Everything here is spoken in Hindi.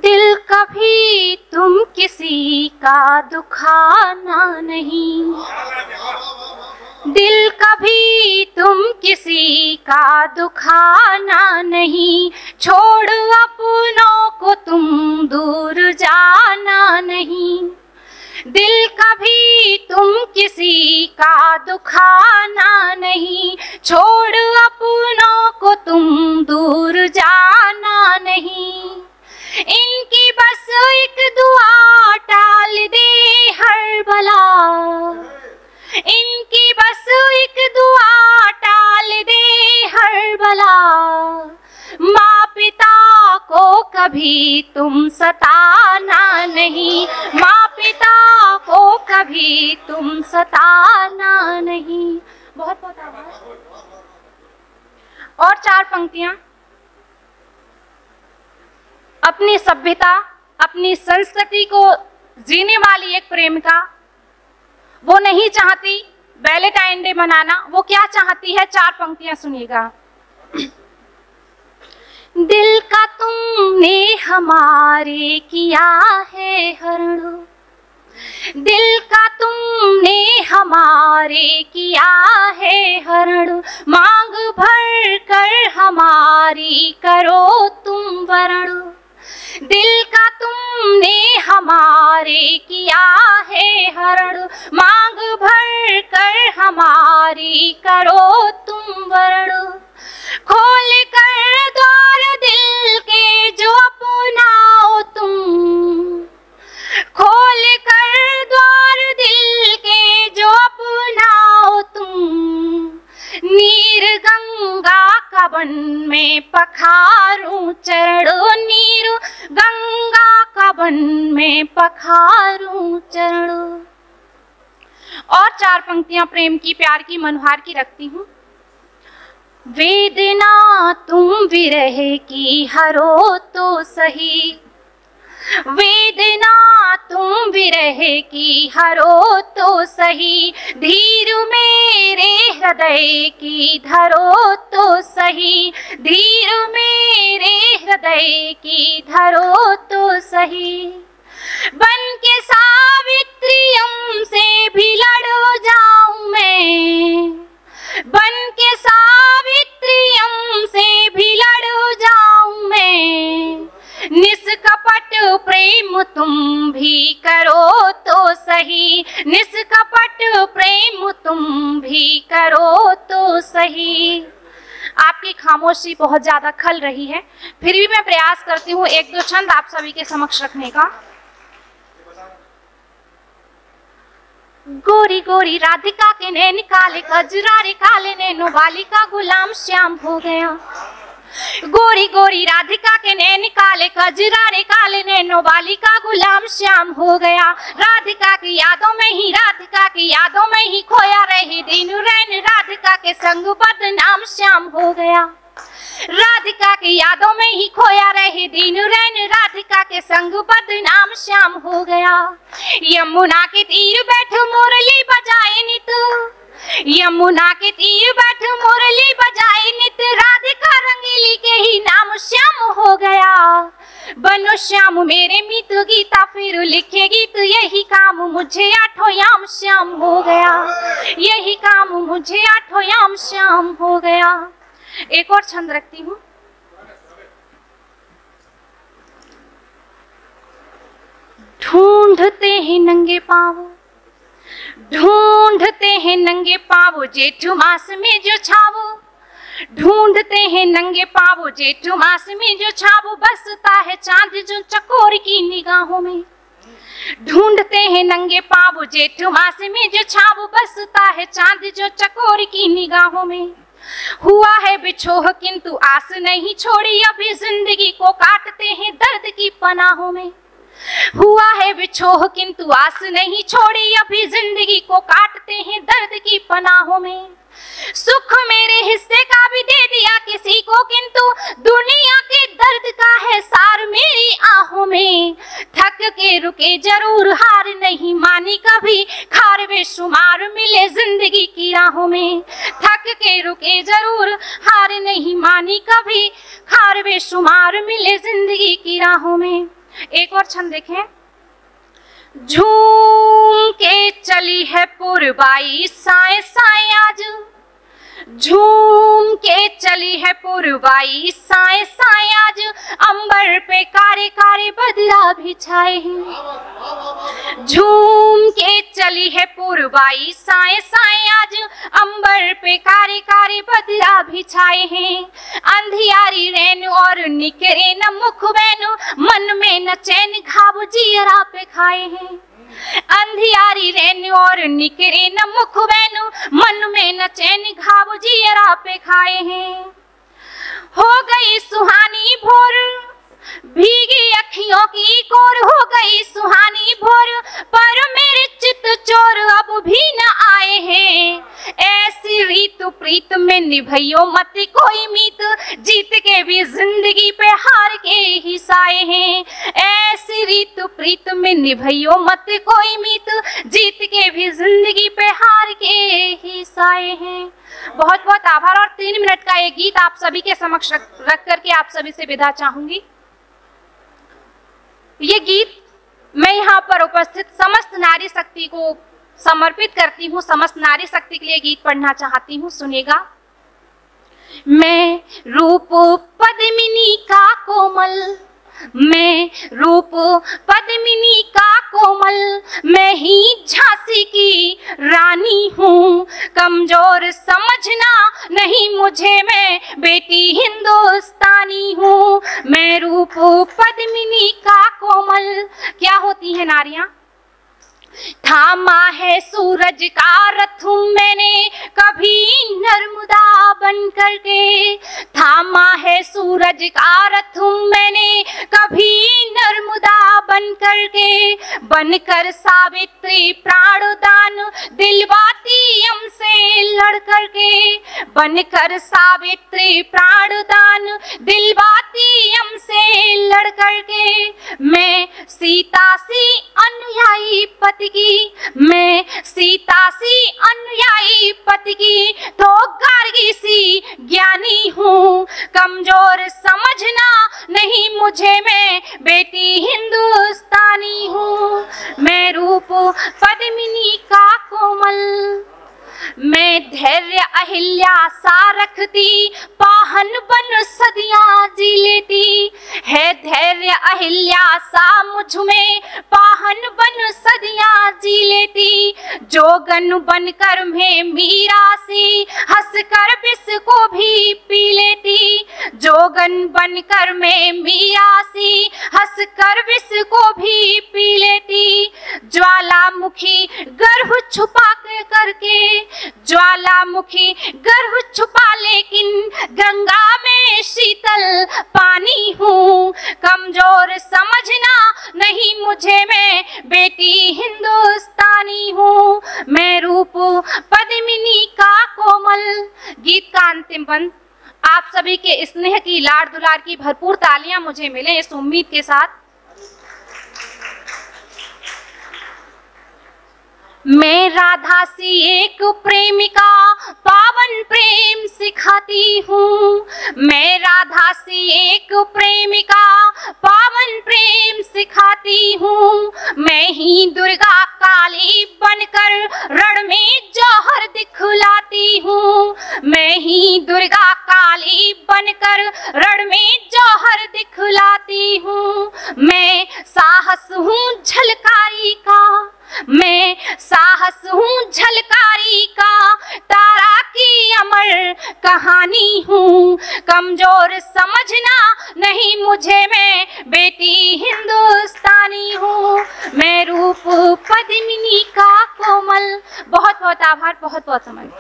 दिल कभी तुम किसी का दुखाना नहीं, दिल कभी तुम किसी का दुखाना नहीं, छोड़ अपनों को तुम दूर जाना नहीं। दिल कभी तुम किसी का दुखाना नहीं, छोड़ अपनों को तुम दूर जाना नहीं। इनकी बस एक दुआ टाल दे हर बला, इनकी बस एक दुआ टाल दे हर बला। माँ पिता को कभी तुम सताना नहीं, माँ पिता को कभी तुम सताना नहीं। बहुत बहुत आभार। और 4 पंक्तियां। अपनी सभ्यता, अपनी संस्कृति को जीने वाली एक प्रेमिका, वो नहीं चाहती वैलेंटाइन डे मनाना। वो क्या चाहती है? 4 पंक्तियां सुनिएगा। दिल का तुमने हमारे किया है हरण, दिल का तुमने हमारे किया है हरण, मांग भर कर हमारी करो तुम वरण। दिल का तुमने हमारे किया है हरण, मांग भर कर हमारी करो तुम वरण। खोल कर द्वार दिल के जो अपनाओ तुम, खोल कर द्वार दिल के जो अपनाओ तुम। नीर गंगा का वन में पखारूं चरणों, नीर गंगा का वन में पखारूं चरणों। और 4 पंक्तियां प्रेम की, प्यार की, मनोहार की रखती हूँ। वेदना तुम विरह की हरो तो सही, वेदना तुम विरह की हरो तो सही। धीर मेरे हृदय की धरो तो सही, धीर मेरे हृदय की धरो तो सही। बन के सावित्रियम से भी लड़ जाऊं मैं, बन के सावित्रियम से भी लड़ जाऊं मैं। निष्कपट प्रेम तुम भी करो तो सही, निष्कपट प्रेम तुम भी करो तो सही। आपकी खामोशी बहुत ज्यादा खल रही है, फिर भी मैं प्रयास करती हूँ 1-2 छंद आप सभी के समक्ष रखने का। गोरी गोरी राधिका के नैन काले, कजरारे काले नैनो वाली का गुलाम श्याम हो गया। गोरी गोरी राधिका के नैन काले, कजरारे काले नैनो वाली का गुलाम श्याम हो गया। राधिका की यादों में ही, राधिका की यादों में ही खोया रहे दिन रैन, राधिका के संग बदनाम श्याम हो गया। राधिका की यादों में ही खोया रहे दिन रैन, राधिका के संग बदनाम श्याम हो गया। यमुना के तीर बैठ मुरली बजाए नित, यमुना के तीर बैठ मुरली बजाए नित, राधिका रंगीली के ही नाम श्याम हो गया। बनो श्याम मेरे मित, गीता फिर लिखे गीत, यही काम मुझे 8 याम श्याम हो गया, यही काम मुझे 8 याम श्याम हो गया। एक और छंद रखती हूँ। ढूंढते हैं नंगे पाँव, ढूंढते हैं नंगे पाँव जेठ मास में जो छाव, ढूंढते हैं नंगे पाँव जेठ मास में जो छाव। बसता है चांद जो चकोर की निगाहों में, ढूंढते हैं नंगे पाँव जेठ मास में जो छाव। बसता है चांद जो चकोर की निगाहों में। हुआ है बिछोह किंतु आस नहीं छोड़ी, अभी जिंदगी को काटते हैं दर्द की पनाहों में। हुआ है बिछोह किंतु आस नहीं छोड़ी, अभी जिंदगी को काटते हैं दर्द की पनाहों में। सुख मेरे हिस्से का भी दे दिया किसी को, किंतु दुनिया के दर्द का है सार मेरी आहों में। थक के रुके जरूर हार नहीं मानी कभी, खार बेशुमार मिले जिंदगी की राहों में। थक के रुके जरूर हार नहीं मानी कभी, खार बेशुमार मिले जिंदगी की राहों में। एक और छंद देखें। झूम के चली है पुरबाई साए साए आज, झूम के चली है पुरबाई साए साए आज, अंबर पे कारे कारे बदला भी छाए हैं। झूम के चली है पुरबाई साए साए आज, अंबर पे कारे कारे बदला भी छाए हैं। अंधियारी रैन और निकरे न मुख बैन, मन में न चैन घाव जियरा पे खाए हैं। अंधियारी रैन और निकरे न मुख बैन, मन में न चैन घाव जियरा पे खाए हैं। हो गई सुहानी भोर भीगी अखियों की कोर, हो गई सुहानी भोर पर मेरे चित चोर अब भी न आए हैं। ऐसी रीत प्रीत में निभइयो मत कोई मीत, जीत के भी जिंदगी पे हार के ही साए हैं। ऐसी रीत प्रीत में निभइयो मत कोई मीत, जीत के भी जिंदगी पे हार के ही साए हैं। बहुत बहुत आभार। और 3 मिनट का ये गीत आप सभी के समक्ष रख करके आप सभी से विदा चाहूंगी। ये गीत मैं यहाँ पर उपस्थित समस्त नारी शक्ति को समर्पित करती हूँ। समस्त नारी शक्ति के लिए गीत पढ़ना चाहती हूँ, सुनेगा। मैं रूप पद्मिनी का कोमल, मैं रूप पद्मिनी का कोमल, मैं ही झांसी की रानी हूँ। कमजोर समझना नहीं मुझे, मैं बेटी हिंदुस्तानी हूँ। मैं रूप पद्मिनी का कोमल। क्या होती है नारियां? थामा है सूरज का रथ मैंने कभी नर्मदा बन करके, थामा है सूरज का रथ मैंने कभी नर्मदा बन करके। बनकर सावित्री प्राणदान दिलवाती हमसे लड़ करके, बनकर सावित्री प्राणदान दिलवाती हमसे लड़ करके। मैं सीता सी अनुयायी पति की, मैं सीता सी अनुयायी पति की, तो गार्गी सी ज्ञानी हूँ। कमजोर समझना नहीं मुझे, मैं बेटी हिंदुस्तानी हूँ। मैं रूप पद्मिनी का कोमल, मैं धैर्य अहिल्या सा रखती, पाहन बन सदियां जी लेती। है धैर्य अहिल्या सा मुझ में, पाहन बन सदियां जी लेती। जोगन बनकर मैं मीरा सी, हंस कर विष को भी पी लेती। जोगन बनकर मैं मीरा सी, हंस कर विष को भी पी लेती। ज्वालामुखी गर्भ छुपा करके, ज्वालामुखी गर्भ छुपा लेकिन गंगा में शीतल पानी हूँ। कमजोर समझना नहीं मुझे, मैं बेटी हिंदुस्तानी हूँ। मैं रूप पद्मिनी का कोमल। गीत का अंतिम बंद आप सभी के स्नेह की, लाड़ दुलार की भरपूर तालियां मुझे मिले इस उम्मीद के साथ। मैं राधा सी एक प्रेमिका, पावन प्रेम सिखाती हूँ। मैं राधा सी एक प्रेमिका, पावन प्रेम सिखाती हूँ। मैं ही दुर्गा काली बनकर रण में जौहर दिखलाती हूँ। मैं ही दुर्गा काली बनकर रण में जौहर दिखलाती हूँ। मैं साहस हूँ झलकारी का, मैं साहस हूँ झलकारी का, तारा की अमर कहानी हूँ। कमजोर समझना नहीं मुझे, मैं बेटी हिंदुस्तानी हूँ। मैं रूप पद्मिनी का कोमल। बहुत बहुत आभार, बहुत बहुत समय।